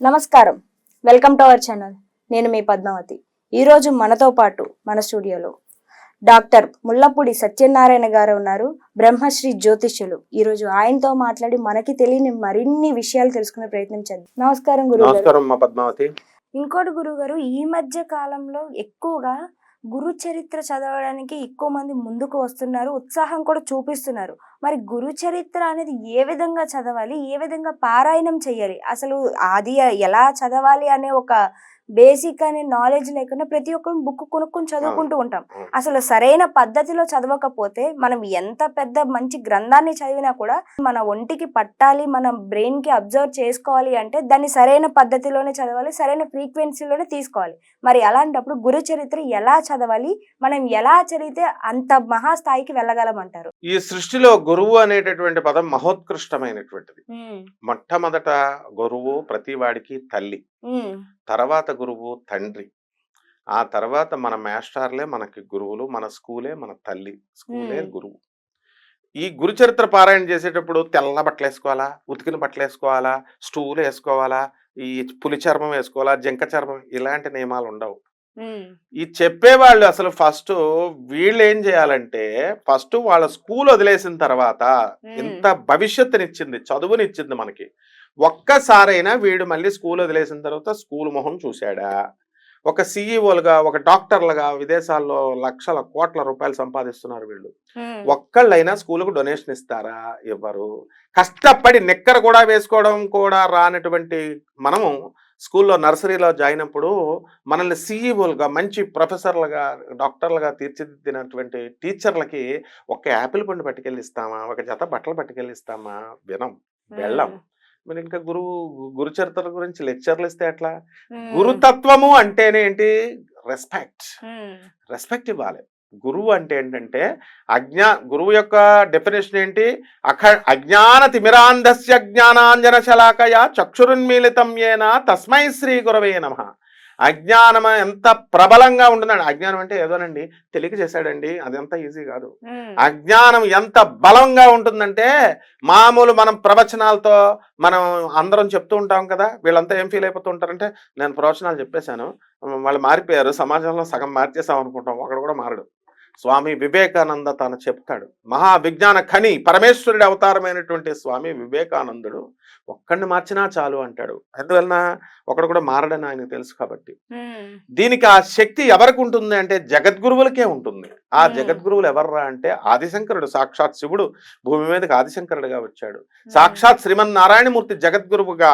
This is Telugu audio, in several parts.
నమస్కారం, వెల్కమ్ టు అవర్ ఛానల్. నేను మీ పద్మావతి. ఈరోజు మనతో పాటు మన స్టూడియోలో డాక్టర్ ముల్లపూడి సత్యనారాయణ గారు ఉన్నారు, బ్రహ్మశ్రీ జ్యోతిష్యులు. ఈరోజు ఆయనతో మాట్లాడి మనకి తెలియని మరిన్ని విషయాలు తెలుసుకునే ప్రయత్నం చేద్దాం. నమస్కారం గురువు గారు. పద్మావతి. ఇంకోటి గురువు గారు, ఈ మధ్య కాలంలో ఎక్కువగా గురు చరిత్ర చదవడానికి ఎక్కువ మంది ముందుకు వస్తున్నారు, ఉత్సాహం కూడా చూపిస్తున్నారు. మరి గురు చరిత్ర అనేది ఏ విధంగా చదవాలి, ఏ విధంగా పారాయణం చేయాలి, అసలు అది ఎలా చదవాలి అనే ఒక బేసిక్ అనే నాలెడ్జ్ లేకుండా ప్రతి ఒక్కరు బుక్ కొనుక్కొని చదువుకుంటూ ఉంటాం. అసలు సరైన పద్ధతిలో చదవకపోతే మనం ఎంత పెద్ద మంచి గ్రంథాన్ని చదివినా కూడా మన ఒంటికి పట్టాలి, మన బ్రెయిన్ కి అబ్జర్వ్ చేసుకోవాలి అంటే దాన్ని సరైన పద్ధతిలోనే చదవాలి, సరైన ఫ్రీక్వెన్సీలోనే తీసుకోవాలి. మరి అలాంటప్పుడు గురు చరిత్ర ఎలా చదవాలి, మనం ఎలా చదివితే అంత మహాస్థాయికి వెళ్ళగలమంటారు? ఈ సృష్టిలో గురువు అనేటటువంటి పదం మహోత్కృష్టమైనటువంటిది. మొట్టమొదట గురువు ప్రతి వాడికి తల్లి, తర్వాత గురువు తండ్రి, ఆ తర్వాత మన మాస్టర్లే మనకి గురువులు, మన స్కూలే మన తల్లి, స్కూలే గురువు. ఈ గురు చరిత్ర పారాయణ చేసేటప్పుడు తెల్ల బట్టలు వేసుకోవాలా, ఉతికిన బట్టలు వేసుకోవాలా, స్టూలు వేసుకోవాలా, ఈ పులి చర్మం వేసుకోవాలా, జింక చర్మం, ఇలాంటి నియమాలు ఉండవు. ఈ చెప్పేవాళ్ళు అసలు ఫస్ట్ వీళ్ళు ఏం చేయాలంటే, ఫస్ట్ వాళ్ళ స్కూల్ వదిలేసిన తర్వాత ఇంత భవిష్యత్తునిచ్చింది, చదువునిచ్చింది మనకి. ఒక్కసారైనా వీడు మళ్ళీ స్కూల్ వదిలేసిన తర్వాత స్కూల్ మొహం చూశాడా? ఒక సిఈఓలుగా, ఒక డాక్టర్లుగా విదేశాల్లో లక్షల కోట్ల రూపాయలు సంపాదిస్తున్నారు వీళ్ళు. ఒక్కళ్ళైనా స్కూల్కు డొనేషన్ ఇస్తారా? ఇవ్వరు. కష్టపడి నిక్కర కూడా వేసుకోవడం కూడా రానటువంటి మనము స్కూల్లో నర్సరీలో జాయిన్ అప్పుడు మనల్ని సిఈఓలుగా, మంచి ప్రొఫెసర్లుగా, డాక్టర్లుగా తీర్చిదిద్దినటువంటి టీచర్లకి ఒక యాపిల్ పండు పట్టుకెళ్ళిస్తామా, ఒక జత బట్టలు పట్టుకెళ్ళిస్తామా? వినం, వెళ్ళం. మరి ఇంకా గురు చరిత్ర గురించి లెక్చర్లు ఇస్తే ఎట్లా? గురుతత్వము అంటేనే ఏంటి? రెస్పెక్ట్ ఇవ్వాలి. గురువు అంటే ఏంటంటే గురువు యొక్క డెఫినేషన్ ఏంటి? అజ్ఞాన తిమిరాంధస్య జ్ఞానాంజన శలాకయ చక్షురున్మీలితం యేన తస్మై శ్రీ గురవే నమః. అజ్ఞానం ఎంత ప్రబలంగా ఉంటుందండి. అజ్ఞానం అంటే ఏదోనండి తెలియక చేశాడండి, అదంతా ఈజీ కాదు. అజ్ఞానం ఎంత బలంగా ఉంటుందంటే, మామూలు మనం ప్రవచనాలతో మనం అందరం చెప్తూ ఉంటాం కదా, వీళ్ళంతా ఏం ఫీల్ అయిపోతూ ఉంటారంటే, నేను ప్రవచనాలు చెప్పేశాను, వాళ్ళు మారిపోయారు, సమాజంలో సగం మార్చేసాం అనుకుంటాం. ఒకడు కూడా మారడు. స్వామి వివేకానంద తను చెప్తాడు, మహావిజ్ఞాన ఖని పరమేశ్వరుడి అవతారమైనటువంటి స్వామి వివేకానందుడు ఒక్కడిని మార్చినా చాలు అంటాడు. ఎందువలన? ఒకడు కూడా మారడని ఆయనకు తెలుసు కాబట్టి. దీనికి ఆ శక్తి ఎవరికి ఉంటుంది అంటే జగద్గురువులకే ఉంటుంది. ఆ జగద్గురువులు ఎవర్రా అంటే ఆదిశంకరుడు, సాక్షాత్ శివుడు భూమి మీదకి ఆదిశంకరుడిగా వచ్చాడు. సాక్షాత్ శ్రీమన్నారాయణమూర్తి జగద్గురువుగా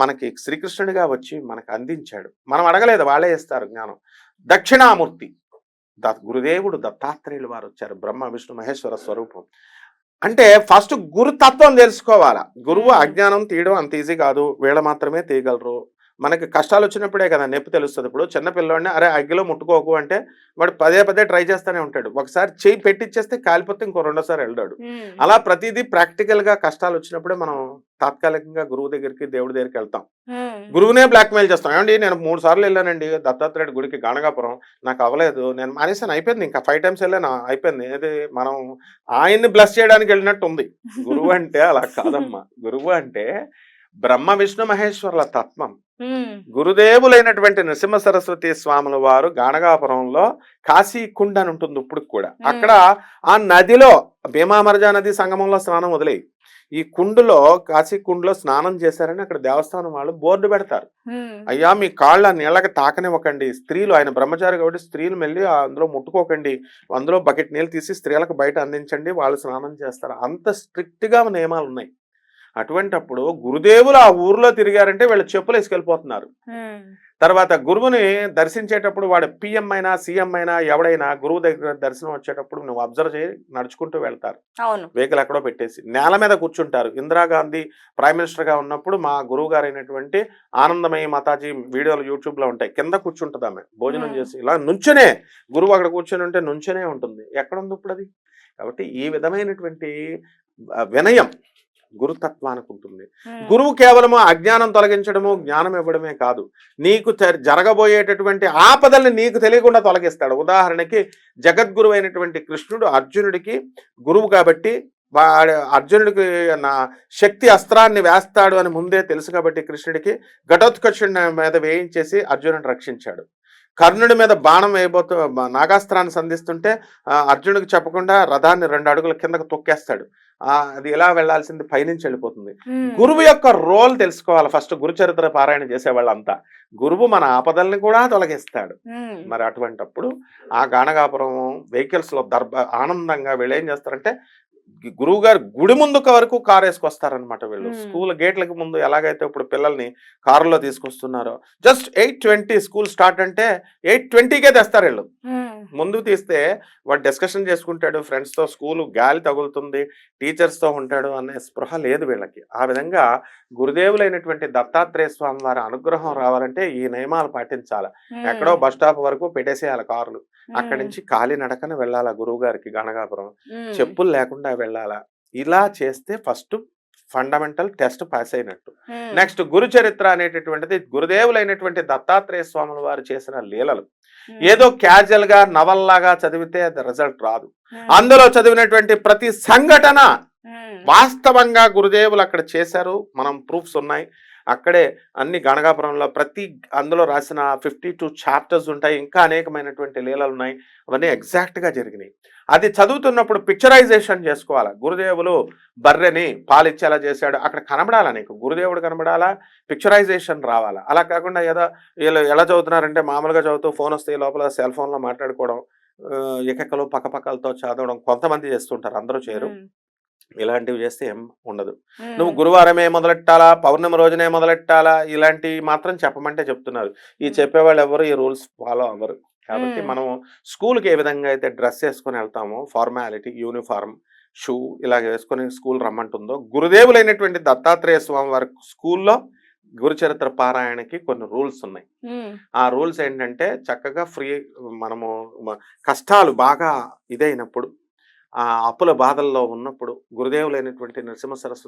మనకి శ్రీకృష్ణుడిగా వచ్చి మనకు అందించాడు. మనం అడగలేదు, వాళ్ళే ఇస్తారు జ్ఞానం. దక్షిణామూర్తి గురుదేవుడు దత్తాత్రేయులు వారు వచ్చారు, బ్రహ్మ విష్ణు మహేశ్వర స్వరూపం. అంటే ఫస్ట్ గురుతత్వం తెలుసుకోవాలా. గురువు అజ్ఞానం తీయడం అంత ఈజీ కాదు, వీళ్ళ మాత్రమే తీయగలరు. మనకి కష్టాలు వచ్చినప్పుడే కదా నొప్పి తెలుస్తుంది. ఇప్పుడు చిన్నపిల్లోడిని అరే అగ్గిలో ముట్టుకోకు అంటే వాడు పదే పదే ట్రై చేస్తూనే ఉంటాడు. ఒకసారి చేయి పెట్టిచ్చేస్తే కాలిపోతే ఇంకో రెండోసారి వెళ్ళాడు. అలా ప్రతిదీ ప్రాక్టికల్ గా కష్టాలు వచ్చినప్పుడే మనం తాత్కాలికంగా గురువు దగ్గరికి, దేవుడి దగ్గరికి వెళ్తాం. గురువునే బ్లాక్మెయిల్ చేస్తాం. ఏమండి నేను 3 సార్లు వెళ్ళానండి దత్తాత్రేయుడి గుడికి గాణగాపురం, నాకు అవ్వలేదు, నేను మానేసాను, అయిపోయింది, ఇంకా 5 టైమ్స్ వెళ్ళాను, అయిపోయింది. ఏది మనం ఆయన్ని బ్లెస్ చేయడానికి వెళ్ళినట్టు ఉంది. గురువు అంటే అలా కాదమ్మా. గురువు అంటే బ్రహ్మ విష్ణు మహేశ్వరుల తత్వం. గురుదేవులైనటువంటి నృసింహ సరస్వతి స్వాముల వారు గాణగాపురంలో కాశీ కుండ అని ఉంటుంది ఇప్పుడు కూడా. అక్కడ ఆ నదిలో భీమామర్జా నది సంగమంలో స్నానం వదిలేయి, ఈ కుండులో, కాశీ కుండులో స్నానం చేశారని అక్కడ దేవస్థానం వాళ్ళు బోర్డు పెడతారు. అయ్యా మీ కాళ్ళు ఆ నీళ్ళకి తాకనివ్వకండి, స్త్రీలు, ఆయన బ్రహ్మచారి కాబట్టి స్త్రీలు వెళ్ళి అందులో ముట్టుకోకండి, అందులో బకెట్ నీళ్ళు తీసి స్త్రీలకు బయట అందించండి, వాళ్ళు స్నానం చేస్తారు. అంత స్ట్రిక్ట్ గా నియమాలు ఉన్నాయి. అటువంటప్పుడు గురుదేవులు ఆ ఊర్లో తిరిగారంటే వీళ్ళ చెప్పులు వేసుకెళ్ళిపోతున్నారు. తర్వాత గురువుని దర్శించేటప్పుడు వాడు పిఎం అయినా సీఎం అయినా ఎవడైనా గురువు దగ్గర దర్శనం వచ్చేటప్పుడు నువ్వు అబ్జర్వ్ చేయి, నడుచుకుంటూ వెళ్తారు. వెహికల్ ఎక్కడో పెట్టేసి నేల మీద కూర్చుంటారు. ఇందిరాగాంధీ ప్రైమ్ మినిస్టర్ గా ఉన్నప్పుడు మా గురువు గారు అయినటువంటి ఆనందమయ్య మాతాజీ వీడియోలు యూట్యూబ్ లో ఉంటాయి, కింద కూర్చుంటుంది ఆమె భోజనం చేసి, ఇలా నుంచునే, గురువు అక్కడ కూర్చొని ఉంటే నుంచునే ఉంటుంది. ఎక్కడుంది ఇప్పుడు అది? కాబట్టి ఈ విధమైనటువంటి వినయం గురుతత్వానికి ఉంటుంది. గురువు కేవలము అజ్ఞానం తొలగించడము, జ్ఞానం ఇవ్వడమే కాదు, నీకు జరగబోయేటటువంటి ఆపదల్ని నీకు తెలియకుండా తొలగిస్తాడు. ఉదాహరణకి జగద్గురు అయినటువంటి కృష్ణుడు అర్జునుడికి గురువు కాబట్టి అర్జునుడికి నా శక్తి అస్త్రాన్ని వేస్తాడు అని ముందే తెలుసు కాబట్టి కృష్ణుడికి ఘటోత్కచుడి మీద వేయించేసి అర్జునుడిని రక్షించాడు. కర్ణుడి మీద బాణం నాగాస్త్రాన్ని సంధిస్తుంటే అర్జునుడికి చెప్పకుండా రథాన్ని 2 అడుగుల కిందకు తొక్కేస్తాడు. అది ఎలా వెళ్లాల్సింది పైనుంచి వెళ్ళిపోతుంది. గురువు యొక్క రోల్ తెలుసుకోవాలి ఫస్ట్. గురు చరిత్ర పారాయణ చేసేవాళ్ళంతా గురువు మన ఆపదల్ని కూడా తొలగిస్తాడు. మరి అటువంటప్పుడు ఆ గాణగాపురం వెహికల్స్ లో ఆనందంగా వీళ్ళు ఏం చేస్తారంటే గురువు గారు గుడి ముందు వరకు కారు వేసుకొస్తారనమాట. వీళ్ళు స్కూల్ గేట్లకి ముందు ఎలాగైతే ఇప్పుడు పిల్లల్ని కారులో తీసుకొస్తున్నారో జస్ట్ 8:20 స్కూల్ స్టార్ట్ అంటే 8:20కే తెస్తారు వీళ్ళు. ముందు తీస్తే వాడు డిస్కషన్ చేసుకుంటాడు ఫ్రెండ్స్తో, స్కూల్ గాలి తగులుతుంది, టీచర్స్తో ఉంటాడు అనే స్పృహ లేదు వీళ్ళకి. ఆ విధంగా గురుదేవులైనటువంటి దత్తాత్రేయ స్వామి వారి అనుగ్రహం రావాలంటే ఈ నియమాలు పాటించాలి. ఎక్కడో బస్ స్టాప్ వరకు పెట్టేసేయాలి కార్లు, అక్కడి నుంచి కాలినడకన వెళ్ళాలా గురువు గారికి గణగాపురం, చెప్పులు లేకుండా వెళ్ళాలా. ఇలా చేస్తే ఫస్ట్ ఫండమెంటల్ టెస్ట్ పాస్ అయినట్టు. నెక్స్ట్ గురు చరిత్ర అనేటటువంటిది గురుదేవులైనటువంటి దత్తాత్రేయ స్వాముల వారు చేసిన లీలలు. ఏదో క్యాజువల్ గా నవల్లాగా చదివితే అది రిజల్ట్ రాదు. అందులో చదివినటువంటి ప్రతి సంఘటన వాస్తవంగా గురుదేవులు అక్కడ చేశారు. మనం ప్రూఫ్స్ ఉన్నాయి. అక్కడే అన్ని గణగాపురంలో అందులో రాసిన 52 చాప్టర్స్ ఉంటాయి. ఇంకా అనేకమైనటువంటి లీలలు ఉన్నాయి. అవన్నీ ఎగ్జాక్ట్గా జరిగినాయి. అది చదువుతున్నప్పుడు పిక్చరైజేషన్ చేసుకోవాలా. గురుదేవులు బర్రెని పాలిచ్చేలా చేశాడు, అక్కడ కనబడాలా నీకు, గురుదేవుడు కనబడాలా, పిక్చరైజేషన్ రావాలా. అలా కాకుండా వీళ్ళు ఎలా చదువుతున్నారంటే మామూలుగా చదువుతూ ఫోన్ వస్తే లోపల సెల్ ఫోన్లో మాట్లాడుకోవడం, ఎకెక్కలు పక్కపక్కలతో చదవడం కొంతమంది చేస్తుంటారు, అందరూ చేయరు. ఇలాంటివి చేస్తే ఏం ఉండదు. నువ్వు గురువారమే మొదలెట్టాలా, పౌర్ణమి రోజునే మొదలెట్టాలా, ఇలాంటివి మాత్రం చెప్పమంటే చెప్తున్నారు. ఈ చెప్పేవాళ్ళు ఎవరు ఈ రూల్స్ ఫాలో అవ్వరు. కాబట్టి మనం స్కూల్కి ఏ విధంగా అయితే డ్రెస్ వేసుకొని వెళ్తామో, ఫార్మాలిటీ, యూనిఫార్మ్, షూ ఇలాగ వేసుకొని స్కూల్ రమ్మంటుందో, గురుదేవులైనటువంటి దత్తాత్రేయ స్వామి వారి స్కూల్లో గురుచరిత్ర పారాయణకి కొన్ని రూల్స్ ఉన్నాయి. ఆ రూల్స్ ఏంటంటే చక్కగా మనము కష్టాలు బాగా ఇదైనప్పుడు, ఆ అప్పుల బాధల్లో ఉన్నప్పుడు గురుదేవులైనటువంటి నరసింహ సరస్వతి